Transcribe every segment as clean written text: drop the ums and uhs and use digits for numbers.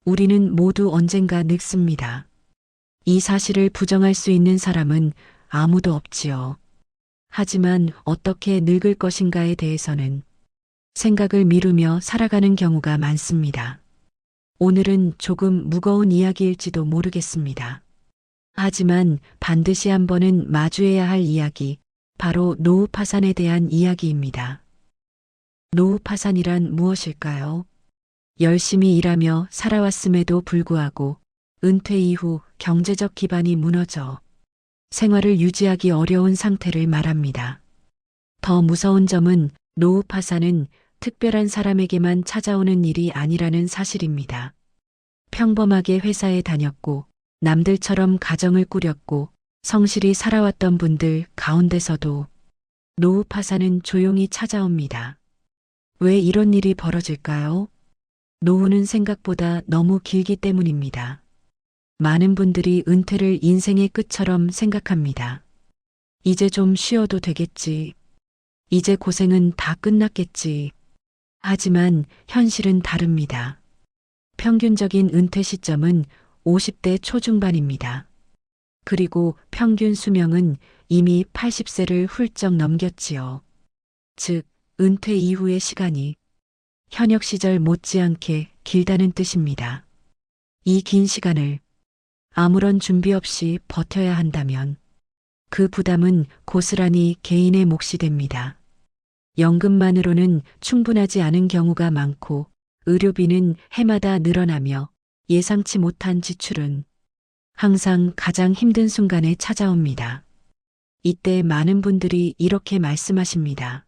우리는 모두 언젠가 늙습니다. 이 사실을 부정할 수 있는 사람은 아무도 없지요. 하지만 어떻게 늙을 것인가에 대해서는 생각을 미루며 살아가는 경우가 많습니다. 오늘은 조금 무거운 이야기일지도 모르겠습니다. 하지만 반드시 한 번은 마주해야 할 이야기, 바로 노후 파산에 대한 이야기입니다. 노후 파산이란 무엇일까요? 열심히 일하며 살아왔음에도 불구하고 은퇴 이후 경제적 기반이 무너져 생활을 유지하기 어려운 상태를 말합니다. 더 무서운 점은 노후 파산은 특별한 사람에게만 찾아오는 일이 아니라는 사실입니다. 평범하게 회사에 다녔고 남들처럼 가정을 꾸렸고 성실히 살아왔던 분들 가운데서도 노후 파산은 조용히 찾아옵니다. 왜 이런 일이 벌어질까요? 노후는 생각보다 너무 길기 때문입니다. 많은 분들이 은퇴를 인생의 끝처럼 생각합니다. 이제 좀 쉬어도 되겠지. 이제 고생은 다 끝났겠지. 하지만 현실은 다릅니다. 평균적인 은퇴 시점은 50대 초중반입니다. 그리고 평균 수명은 이미 80세를 훌쩍 넘겼지요. 즉, 은퇴 이후의 시간이 현역 시절 못지않게 길다는 뜻입니다. 이 긴 시간을 아무런 준비 없이 버텨야 한다면 그 부담은 고스란히 개인의 몫이 됩니다. 연금만으로는 충분하지 않은 경우가 많고 의료비는 해마다 늘어나며 예상치 못한 지출은 항상 가장 힘든 순간에 찾아옵니다. 이때 많은 분들이 이렇게 말씀하십니다.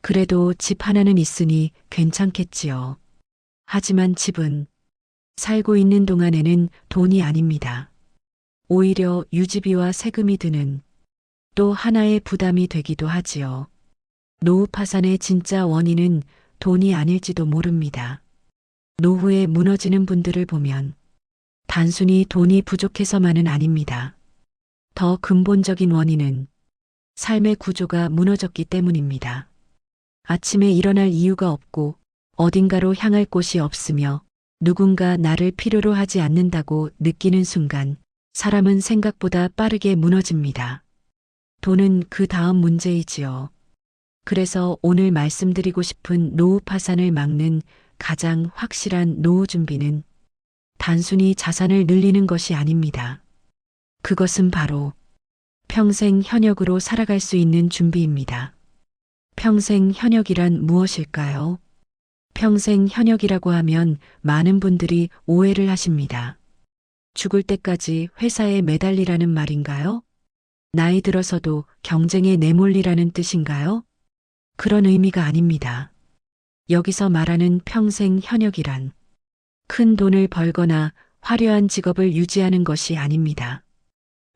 그래도 집 하나는 있으니 괜찮겠지요. 하지만 집은 살고 있는 동안에는 돈이 아닙니다. 오히려 유지비와 세금이 드는 또 하나의 부담이 되기도 하지요. 노후 파산의 진짜 원인은 돈이 아닐지도 모릅니다. 노후에 무너지는 분들을 보면 단순히 돈이 부족해서만은 아닙니다. 더 근본적인 원인은 삶의 구조가 무너졌기 때문입니다. 아침에 일어날 이유가 없고 어딘가로 향할 곳이 없으며 누군가 나를 필요로 하지 않는다고 느끼는 순간 사람은 생각보다 빠르게 무너집니다. 돈은 그 다음 문제이지요. 그래서 오늘 말씀드리고 싶은 노후 파산을 막는 가장 확실한 노후 준비는 단순히 자산을 늘리는 것이 아닙니다. 그것은 바로 평생 현역으로 살아갈 수 있는 준비입니다. 평생 현역이란 무엇일까요? 평생 현역이라고 하면 많은 분들이 오해를 하십니다. 죽을 때까지 회사에 매달리라는 말인가요? 나이 들어서도 경쟁에 내몰리라는 뜻인가요? 그런 의미가 아닙니다. 여기서 말하는 평생 현역이란 큰 돈을 벌거나 화려한 직업을 유지하는 것이 아닙니다.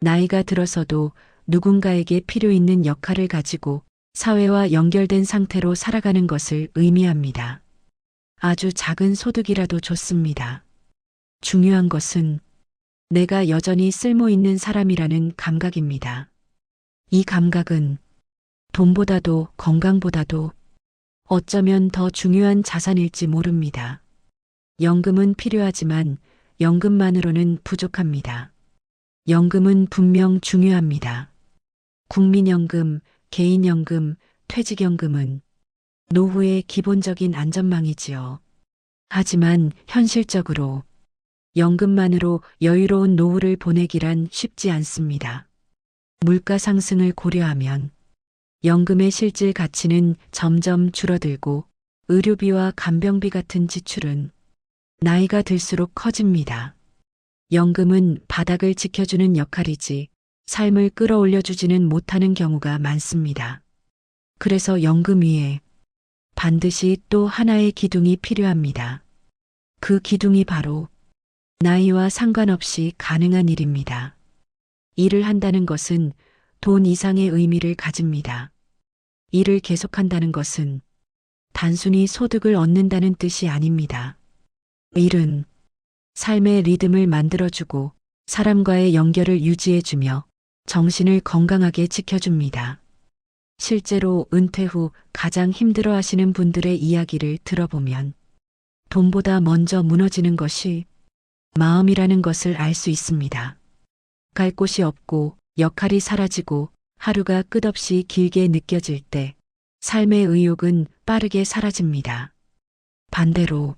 나이가 들어서도 누군가에게 필요 있는 역할을 가지고 사회와 연결된 상태로 살아가는 것을 의미합니다. 아주 작은 소득이라도 좋습니다. 중요한 것은 내가 여전히 쓸모 있는 사람이라는 감각입니다. 이 감각은 돈보다도 건강보다도 어쩌면 더 중요한 자산일지 모릅니다. 연금은 필요하지만 연금만으로는 부족합니다. 연금은 분명 중요합니다. 국민연금, 개인연금, 퇴직연금은 노후의 기본적인 안전망이지요. 하지만 현실적으로 연금만으로 여유로운 노후를 보내기란 쉽지 않습니다. 물가 상승을 고려하면 연금의 실질 가치는 점점 줄어들고 의료비와 간병비 같은 지출은 나이가 들수록 커집니다. 연금은 바닥을 지켜주는 역할이지 삶을 끌어올려주지는 못하는 경우가 많습니다. 그래서 연금 위에 반드시 또 하나의 기둥이 필요합니다. 그 기둥이 바로 나이와 상관없이 가능한 일입니다. 일을 한다는 것은 돈 이상의 의미를 가집니다. 일을 계속한다는 것은 단순히 소득을 얻는다는 뜻이 아닙니다. 일은 삶의 리듬을 만들어주고 사람과의 연결을 유지해주며 정신을 건강하게 지켜줍니다. 실제로 은퇴 후 가장 힘들어 하시는 분들의 이야기를 들어보면 돈보다 먼저 무너지는 것이 마음이라는 것을 알 수 있습니다. 갈 곳이 없고 역할이 사라지고 하루가 끝없이 길게 느껴질 때 삶의 의욕은 빠르게 사라집니다. 반대로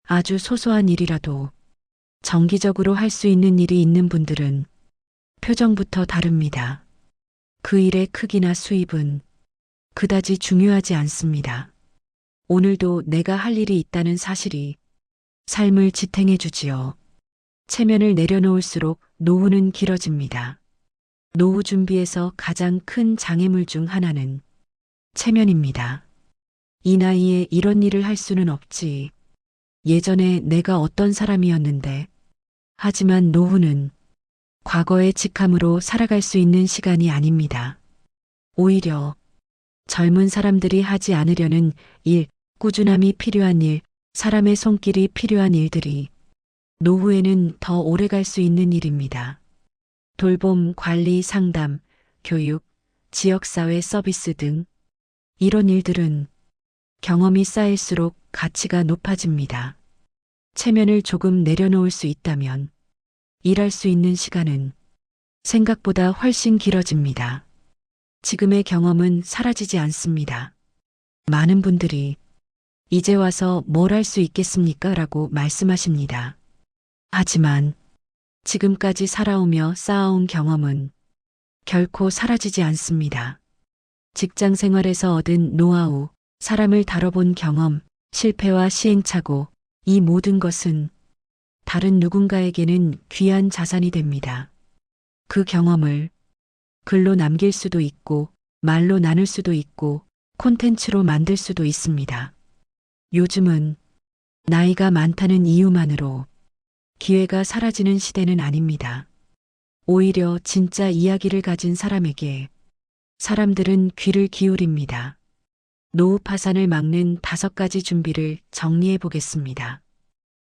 아주 소소한 일이라도 정기적으로 할 수 있는 일이 있는 분들은 표정부터 다릅니다. 그 일의 크기나 수입은 그다지 중요하지 않습니다. 오늘도 내가 할 일이 있다는 사실이 삶을 지탱해 주지요. 체면을 내려놓을수록 노후는 길어집니다. 노후 준비에서 가장 큰 장애물 중 하나는 체면입니다. 이 나이에 이런 일을 할 수는 없지. 예전에 내가 어떤 사람이었는데. 하지만 노후는 과거의 직함으로 살아갈 수 있는 시간이 아닙니다. 오히려 젊은 사람들이 하지 않으려는 일, 꾸준함이 필요한 일, 사람의 손길이 필요한 일들이 노후에는 더 오래 갈 수 있는 일입니다. 돌봄, 관리, 상담, 교육, 지역사회 서비스 등 이런 일들은 경험이 쌓일수록 가치가 높아집니다. 체면을 조금 내려놓을 수 있다면 일할 수 있는 시간은 생각보다 훨씬 길어집니다. 지금의 경험은 사라지지 않습니다. 많은 분들이 이제 와서 뭘 할 수 있겠습니까? 라고 말씀하십니다. 하지만 지금까지 살아오며 쌓아온 경험은 결코 사라지지 않습니다. 직장 생활에서 얻은 노하우, 사람을 다뤄본 경험, 실패와 시행착오, 이 모든 것은 다른 누군가에게는 귀한 자산이 됩니다. 그 경험을 글로 남길 수도 있고, 말로 나눌 수도 있고, 콘텐츠로 만들 수도 있습니다. 요즘은 나이가 많다는 이유만으로 기회가 사라지는 시대는 아닙니다. 오히려 진짜 이야기를 가진 사람에게 사람들은 귀를 기울입니다. 노후 파산을 막는 5가지 준비를 정리해 보겠습니다.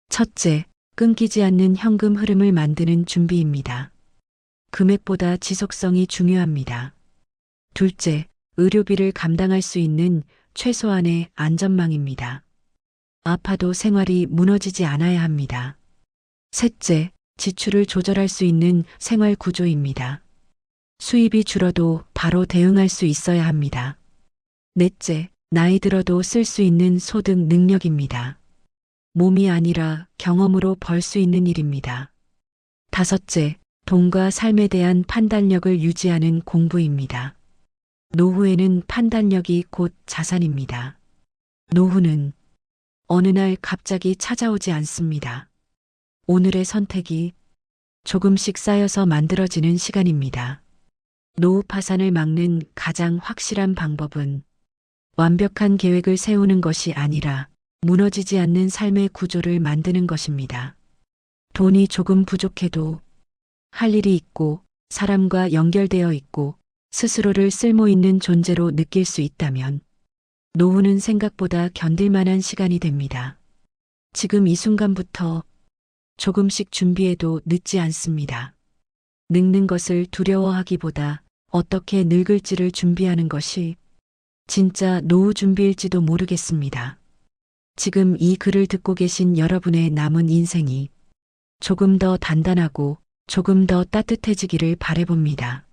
첫째, 끊기지 않는 현금 흐름을 만드는 준비입니다. 금액보다 지속성이 중요합니다. 둘째, 의료비를 감당할 수 있는 최소한의 안전망입니다. 아파도 생활이 무너지지 않아야 합니다. 셋째, 지출을 조절할 수 있는 생활 구조입니다. 수입이 줄어도 바로 대응할 수 있어야 합니다. 넷째, 나이 들어도 쓸 수 있는 소득 능력입니다. 몸이 아니라 경험으로 벌 수 있는 일입니다. 다섯째, 돈과 삶에 대한 판단력을 유지하는 공부입니다. 노후에는 판단력이 곧 자산입니다. 노후는 어느 날 갑자기 찾아오지 않습니다. 오늘의 선택이 조금씩 쌓여서 만들어지는 시간입니다. 노후 파산을 막는 가장 확실한 방법은 완벽한 계획을 세우는 것이 아니라 무너지지 않는 삶의 구조를 만드는 것입니다. 돈이 조금 부족해도 할 일이 있고 사람과 연결되어 있고 스스로를 쓸모 있는 존재로 느낄 수 있다면 노후는 생각보다 견딜 만한 시간이 됩니다. 지금 이 순간부터 조금씩 준비해도 늦지 않습니다. 늙는 것을 두려워하기보다 어떻게 늙을지를 준비하는 것이 진짜 노후 준비일지도 모르겠습니다. 지금 이 글을 듣고 계신 여러분의 남은 인생이 조금 더 단단하고 조금 더 따뜻해지기를 바라봅니다.